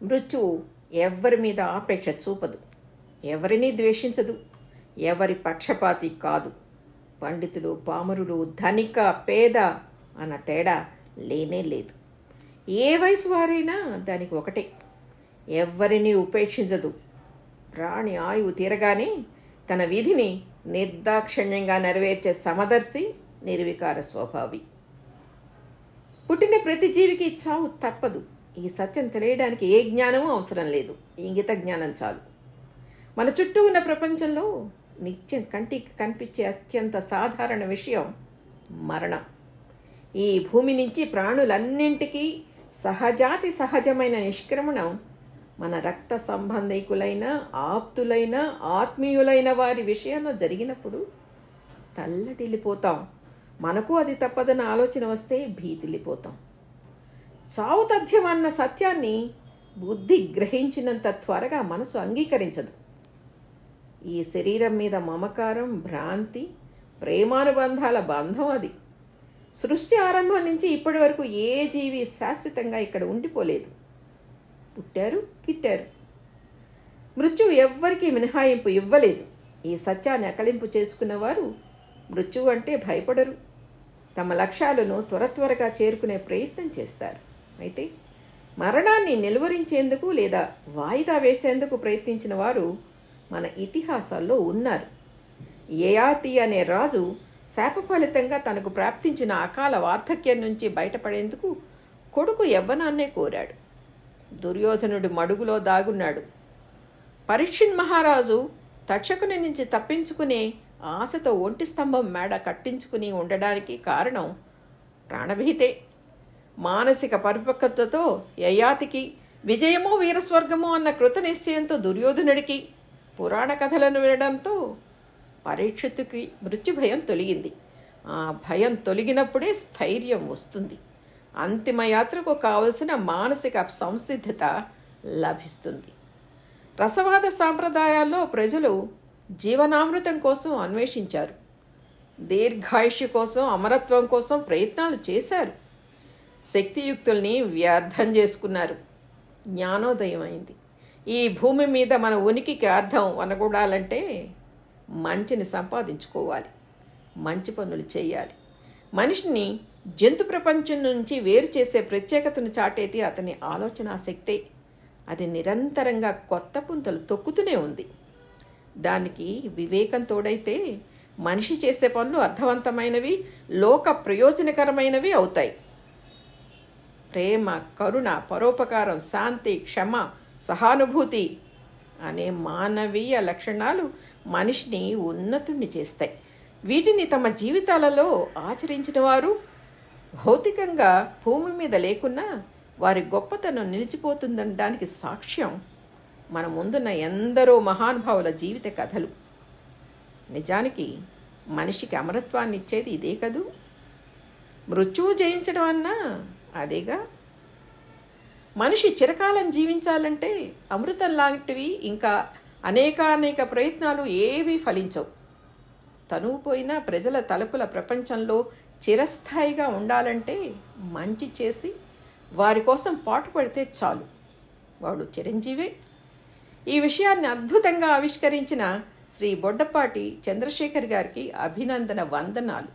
మృత్యువు ఎవరి మీద ఆపేక్ష చూపదు, ఎవరినీ ద్వేషించదు, ఎవరి పక్షపాతి కాదు. పండితుడు, పామరుడు, ధనిక, పేద అన్న తేడా లేనే లేదు. ఏ వయసు వారైనా దానికి ఒకటే. ఎవ్వరినీ ఉపేక్షించదు. ప్రాణి ఆయువు తీరగానే తన విధిని నిర్దాక్షిణ్యంగా నెరవేర్చే సమదర్శి, నిర్వికార స్వభావి. పుట్టిన ప్రతి జీవికి చావు తప్పదు. ఈ సత్యం తెలియడానికి ఏ జ్ఞానమూ అవసరం లేదు, ఇంగిత జ్ఞానం చాలు. మన చుట్టూ ఉన్న ప్రపంచంలో నిత్యం కంటికి కనిపించే అత్యంత సాధారణ విషయం మరణం. ఈ భూమి నుంచి ప్రాణులన్నింటికీ సహజాతి సహజమైన నిష్క్రమణం మన రక్త సంబంధికులైన, ఆప్తులైన, ఆత్మీయులైన వారి విషయంలో జరిగినప్పుడు తల్లడిల్లిపోతాం. మనకు అది తప్పదన్న ఆలోచన వస్తే భీతిల్లిపోతాం. చావు తథ్యం అన్న సత్యాన్ని బుద్ధి గ్రహించినంత త్వరగా మనసు అంగీకరించదు. ఈ శరీరం మీద మమకారం, భ్రాంతి, ప్రేమానుబంధాల బంధం అది. సృష్టి ఆరంభం నుంచి ఇప్పటి వరకు ఏ జీవి శాశ్వతంగా ఇక్కడ ఉండిపోలేదు. పుట్టారు, గిట్టారు. మృత్యువు ఎవ్వరికీ మినహాయింపు ఇవ్వలేదు. ఈ సత్యాన్ని అకలింపు చేసుకున్నవారు మృత్యువు అంటే భయపడరు. తమ లక్ష్యాలను త్వరగా చేరుకునే ప్రయత్నం చేస్తారు. అయితే మరణాన్ని నిలువరించేందుకు లేదా వాయిదా వేసేందుకు ప్రయత్నించిన వారు మన ఇతిహాసాల్లో ఉన్నారు. యయాతి అనే రాజు శాప ఫలితంగా తనకు ప్రాప్తించిన అకాల వార్ధక్యం నుంచి బయటపడేందుకు కొడుకు యవ్వనాన్నే కోరాడు. దుర్యోధనుడు మడుగులో దాగున్నాడు. పరీక్షిన్ మహారాజు తక్షకుని నుంచి తప్పించుకునే ఆశతో ఒంటి స్తంభం మేడ కట్టించుకుని ఉండడానికి కారణం ప్రాణభీతే. మానసిక పరిపక్వతతో యయాతికి విజయమో వీరస్వర్గమో అన్న కృత నిశ్చయంతో దుర్యోధనుడికి పురాణ కథలను వినడంతో పరీక్షిత్తుకి మృత్యుభయం తొలగింది. ఆ భయం తొలగినప్పుడే స్థైర్యం వస్తుంది. అంతిమ యాత్రకు కావలసిన మానసిక సంసిద్ధత లభిస్తుంది. రసవాద సాంప్రదాయాల్లో ప్రజలు జీవనామృతం కోసం అన్వేషించారు. దీర్ఘాయుష్య కోసం, అమరత్వం కోసం ప్రయత్నాలు చేశారు. శక్తియుక్తుల్ని వ్యర్థం చేసుకున్నారు. జ్ఞానోదయం అయింది. ఈ భూమి మీద మన ఉనికికి అర్థం అనకూడాలంటే మంచిని సంపాదించుకోవాలి, మంచి పనులు చేయాలి. మనిషిని జంతు ప్రపంచం నుంచి వేరు చేసే ప్రత్యేకతను చాటేది అతని ఆలోచనా శక్తే. అది నిరంతరంగా కొత్త పుంతలు తొక్కుతూనే ఉంది. దానికి వివేకం తోడైతే మనిషి చేసే పనులు అర్థవంతమైనవి, లోక ప్రయోజనకరమైనవి అవుతాయి. ప్రేమ, కరుణ, పరోపకారం, శాంతి, క్షమ, సహానుభూతి అనే మానవీయ లక్షణాలు మనిషిని ఉన్నతుణ్ణి చేస్తాయి. వీటిని తమ జీవితాలలో ఆచరించిన వారు భౌతికంగా భూమి మీద లేకున్నా వారి గొప్పతనం నిలిచిపోతుందనడానికి సాక్ష్యం మన ముందున్న ఎందరో మహానుభావుల జీవిత కథలు. నిజానికి మనిషికి అమరత్వాన్ని ఇచ్చేది ఇదే కదూ. మృత్యువు జయించడం అన్నా అదేగా. మనిషి చిరకాలం జీవించాలంటే అమృతం లాంటివి ఇంకా అనేక ప్రయత్నాలు ఏవీ ఫలించవు. తనువు పోయిన ప్రజల తలుపుల ప్రపంచంలో చిరస్థాయిగా ఉండాలంటే మంచి చేసి వారి కోసం పాటుపడితే చాలు, వాడు చిరంజీవే. ఈ విషయాన్ని అద్భుతంగా ఆవిష్కరించిన శ్రీ బొడ్డపాటి చంద్రశేఖర్ గారికి అభినందన వందనాలు.